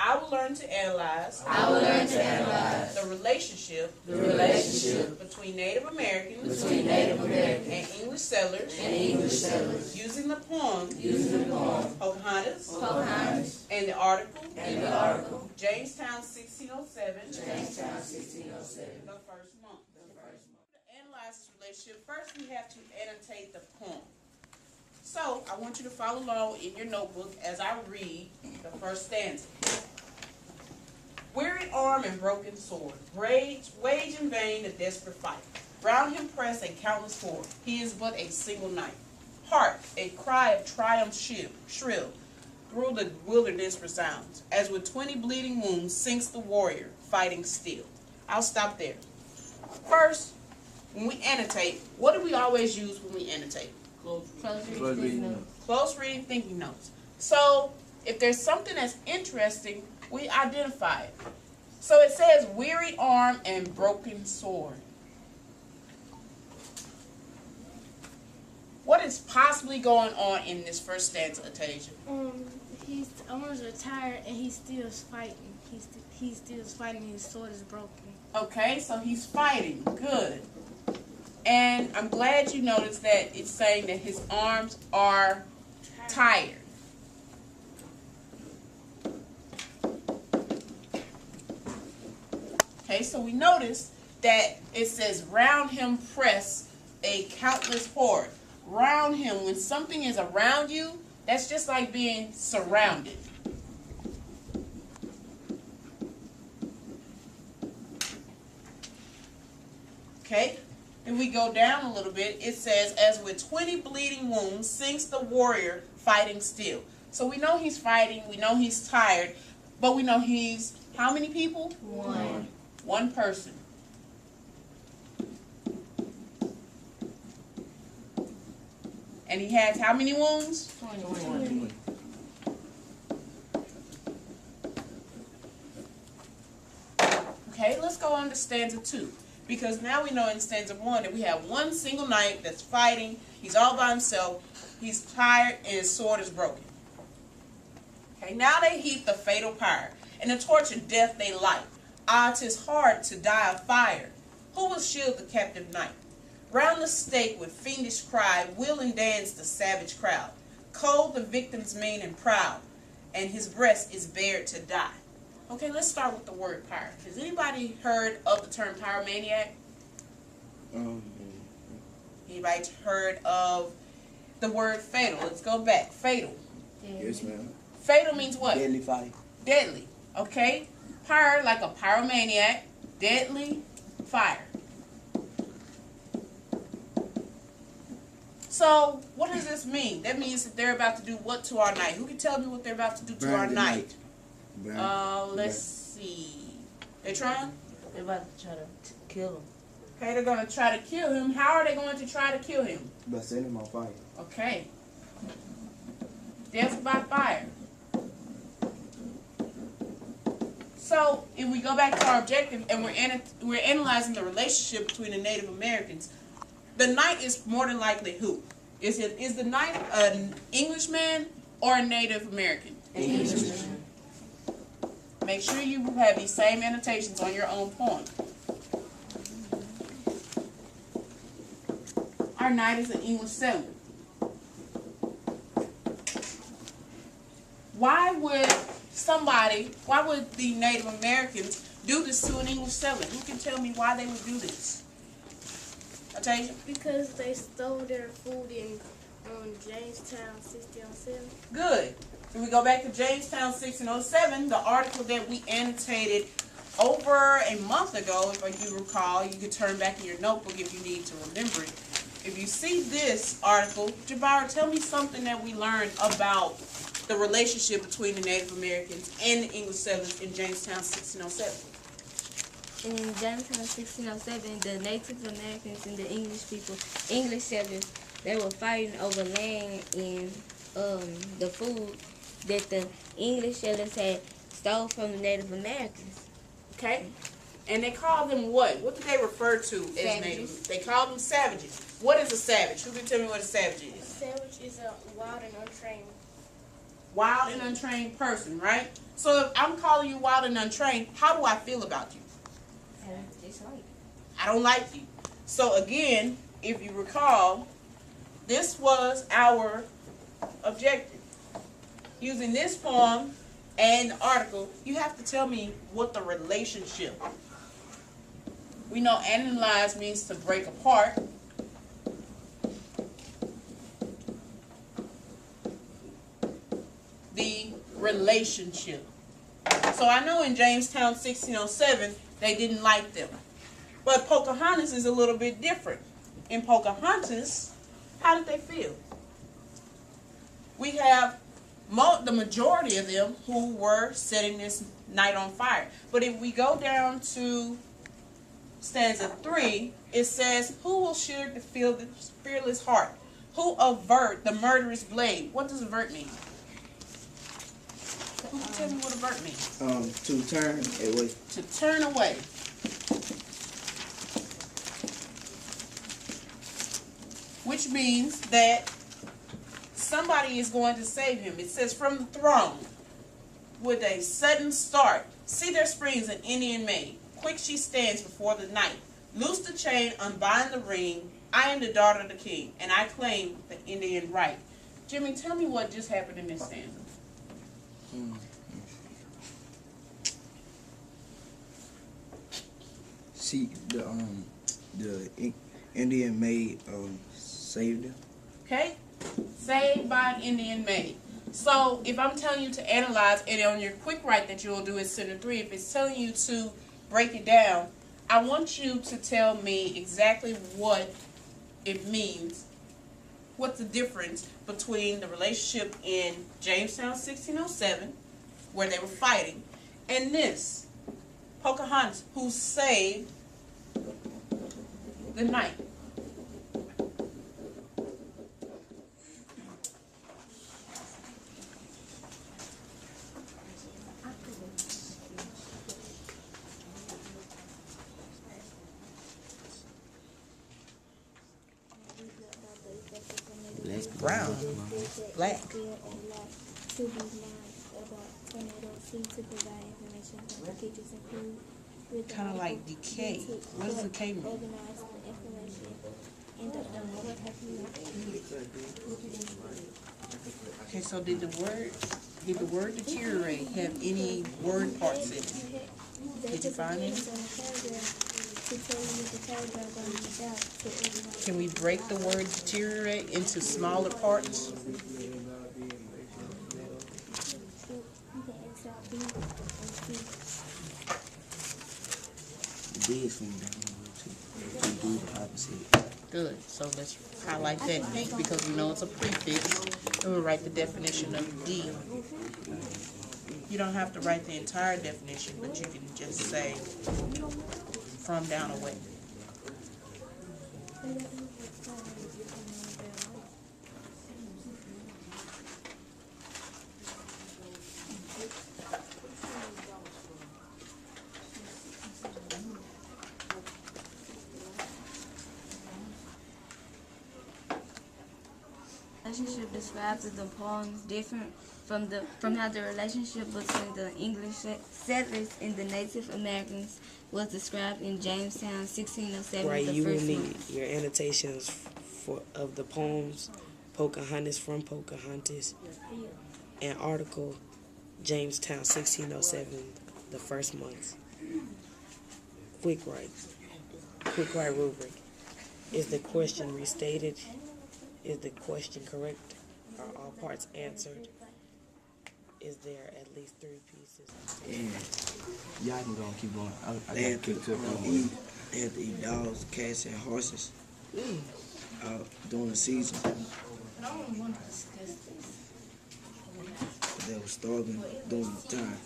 I will learn to analyze. I will learn to analyze the relationship. The relationship Between Native Americans. between Native Americans And English settlers. and English settlers. Using the poem. Using the poem Pocahontas. And the article. Jamestown 1607. Jamestown 1607. The first month. To analyze this relationship, first we have to annotate the poem. So I want you to follow along in your notebook as I read the first stanza. Wearied arm and broken sword, wage in vain a desperate fight. Round him press a countless horde, he is but a single knight. Hark, a cry of triumph shrill, through the wilderness resounds, as with 20 bleeding wounds sinks the warrior, fighting still. I'll stop there. First, when we annotate, what do we always use when we annotate? Close reading. Close reading, thinking notes. So, if there's something that's interesting, we identify it. So it says, weary arm and broken sword. What is possibly going on in this first stanza, Atasia? His arms are tired and he's still fighting. He's still fighting. His sword is broken. Okay, so he's fighting. Good. And I'm glad you noticed that it's saying that his arms are tired. Okay, so we notice that it says, round him press a countless horde. Round him, when something is around you, that's just like being surrounded. Okay, if we go down a little bit, it says, as with 20 bleeding wounds sinks the warrior fighting still. So we know he's fighting, we know he's tired, but we know he's, how many people? One. One person. And he has how many wounds? 20. Okay, let's go on to stanza 2. Because now we know in stanza 1 that we have one single knight that's fighting. He's all by himself. He's tired and his sword is broken. Okay, now they heap the fatal pyre, and the torch of death they light. Ah, 'tis hard to die of fire. Who will shield the captive knight? Round the stake with fiendish cry, will and dance the savage crowd. Cold the victim's mien and proud, and his breast is bared to die. Okay, let's start with the word pyre. Has anybody heard of the term pyromaniac? Anybody heard of the word fatal? Let's go back. Fatal. Yes, ma'am. Fatal means what? Deadly fire. Deadly. Okay? Pyre, like a pyromaniac. Deadly fire. So, what does this mean? That means that they're about to do what to our knight? Who can tell me what they're about to do to our knight? Let's see. They trying? They're about to try to kill him. Okay, they're going to try to kill him. How are they going to try to kill him? By setting him on fire. Okay. Death by fire. So, if we go back to our objective and we're analyzing the relationship between the Native Americans, the knight is more than likely who? Is the knight an Englishman or a Native American? Englishman. Make sure you have these same annotations on your own poem. Our knight is an English settler. Why would the Native Americans do this to an English settler? Who can tell me why they would do this? Atasia? Because they stole their food in Jamestown 1607. Good. If we go back to Jamestown 1607, the article that we annotated over a month ago, if you recall, you can turn back in your notebook if you need to remember it. If you see this article, Jabbar, tell me something that we learned about the relationship between the Native Americans and the English settlers in Jamestown 1607. In Jamestown 1607, the Native Americans and the English settlers, they were fighting over land and the food that the English settlers had stole from the Native Americans. Okay? And they called them what? What did they refer to as Savages. Native? They called them savages. What is a savage? Who can tell me what a savage is? Savage is a wild and untrained. wild and untrained person, right? So if I'm calling you wild and untrained, how do I feel about you? I don't like you. So again, if you recall, this was our objective. Using this poem and the article, you have to tell me what the relationship. We know analyze means to break apart. The relationship. So I know in Jamestown 1607 they didn't like them. But Pocahontas is a little bit different. In Pocahontas, how did they feel? We have the majority of them who were setting this night on fire. But if we go down to stanza 3, it says, who will shield the fearless heart? Who avert the murderous blade? What does avert mean? Who can tell me what avert means? To turn away. To turn away. Which means that somebody is going to save him. It says, from the throne, with a sudden start, see there springs an Indian maid. Quick she stands before the knight. Loose the chain, unbind the ring. I am the daughter of the king, and I claim the Indian right. Jimmy, tell me what just happened in this stanza. See, the Indian maid saved him. Okay? Saved by an Indian maid. So if I'm telling you to analyze, and on your quick write that you'll do is center 3, if it's telling you to break it down, I want you to tell me exactly what it means. What's the difference between the relationship in Jamestown 1607, where they were fighting, and this, Pocahontas, who saved the night. Brown, black. Kind of like decay. What does decay mean? Okay, so did the word deteriorate have any word parts in it? Did you find any? Can we break the word deteriorate into smaller parts? Do the opposite. Good. So let's highlight that pink because we know it's a prefix. And we'll write the definition of D. You don't have to write the entire definition, but you can just say from down away. Relationship describes the poems different from how the relationship between the English settlers and the Native Americans was described in Jamestown 1607. Right, the you will first need month. your annotations of the poems Pocahontas from Pocahontas and article Jamestown 1607, the first month. Quick write rubric. Is the question restated? Is the question correct? Are all parts answered? Is there at least 3 pieces? And y'all can go and keep going. They have to eat dogs, cats, and horses during the season. I don't want to discuss this. They were starving during the time.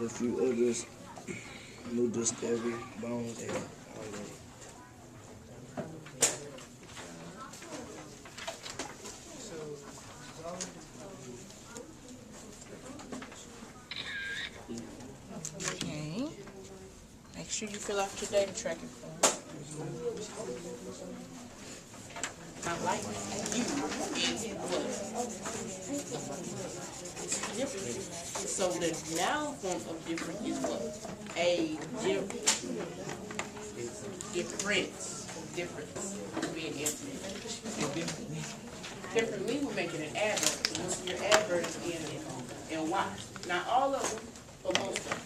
A few others, new discovery, bones, and all that. Okay. Make sure you fill out your data tracking form. I like you is what? Different. So the noun form of different is what? A difference being infinite. Differently, we're making an adverb. Most of your adverbs end in Y. Not all of them, but most of them.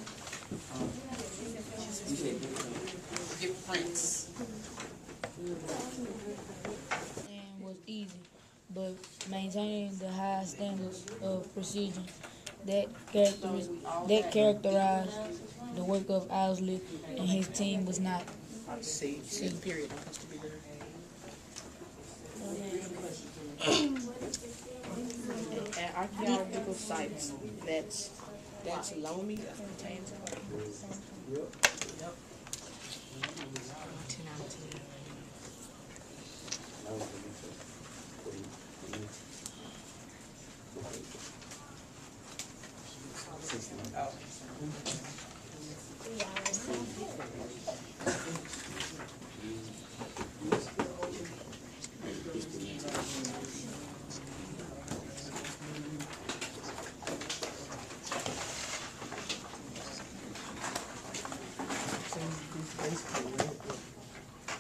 Difference. And was easy, but maintaining the high standards of precision that characterized the work of Owsley and his team was not. C. Period. That has to be there. At archaeological sites, that's loamy. That's contains. Yep. 10 out of 10.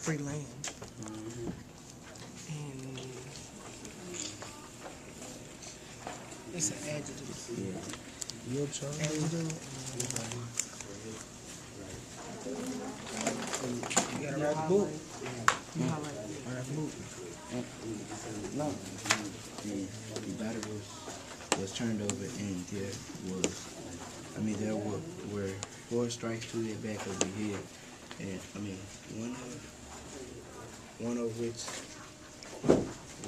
Free land. And it's an adjective. Your child. Adjective. You gotta write the book. You highlight it. Write the book. No. The battery was turned over and there were 4 strikes to the back of the head. And one of which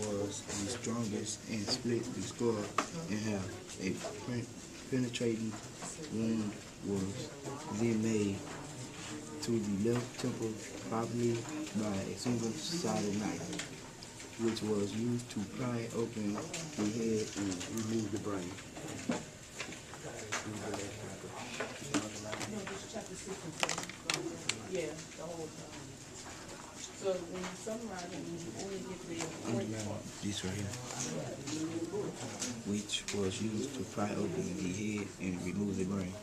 was the strongest and split the skull in half. A penetrating wound was then made to the left temple, probably by a single-sided knife, which was used to pry open the head and remove the brain. Yeah, the whole time. So when you summarize it, you only get the important part. This right here, which was used to pry open the head and remove the brain.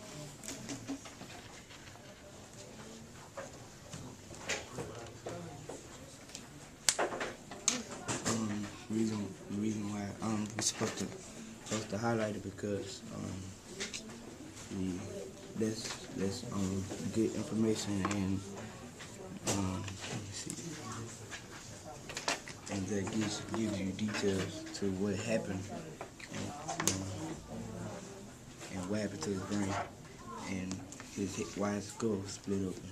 The reason why we're supposed to highlight it because let's get information and let me see, and that gives you details to what happened and what happened to his brain and why his skull split open.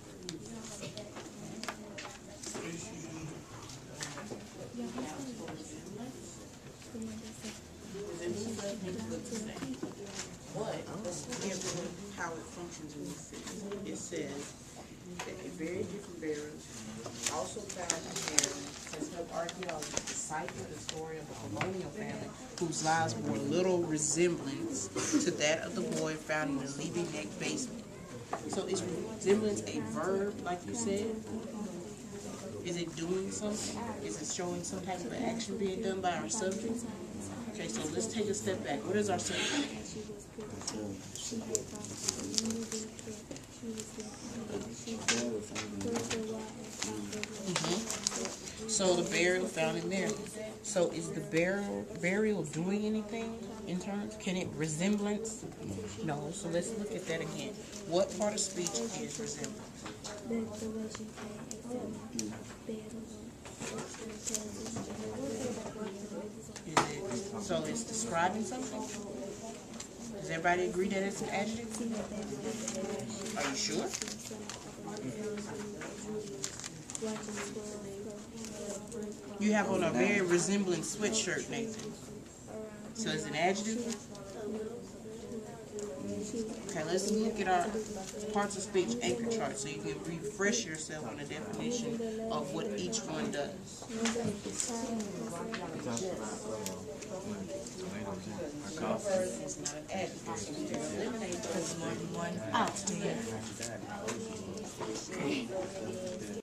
But how it functions in this city. It says that a very different burial also found in Aaron has helped archaeologists decipher the story of a colonial family whose lives bore little resemblance to that of the boy found in the Levy Neck basement. So is resemblance a verb, like you said? Is it doing something? Is it showing some type of action being done by our subject? Okay, so let's take a step back. What is our subject? So the burial found in there. So is the burial doing anything in terms? Can it resemblance? No. So let's look at that again. What part of speech is resemblance? So it's describing something? Does everybody agree that it's an adjective? Are you sure? You have on a very resembling sweatshirt, Nathan. So it's an adjective? Okay, let's look at our parts of speech anchor chart so you can refresh yourself on the definition of what each one does. It's not an adjective, so we can eliminate those one out.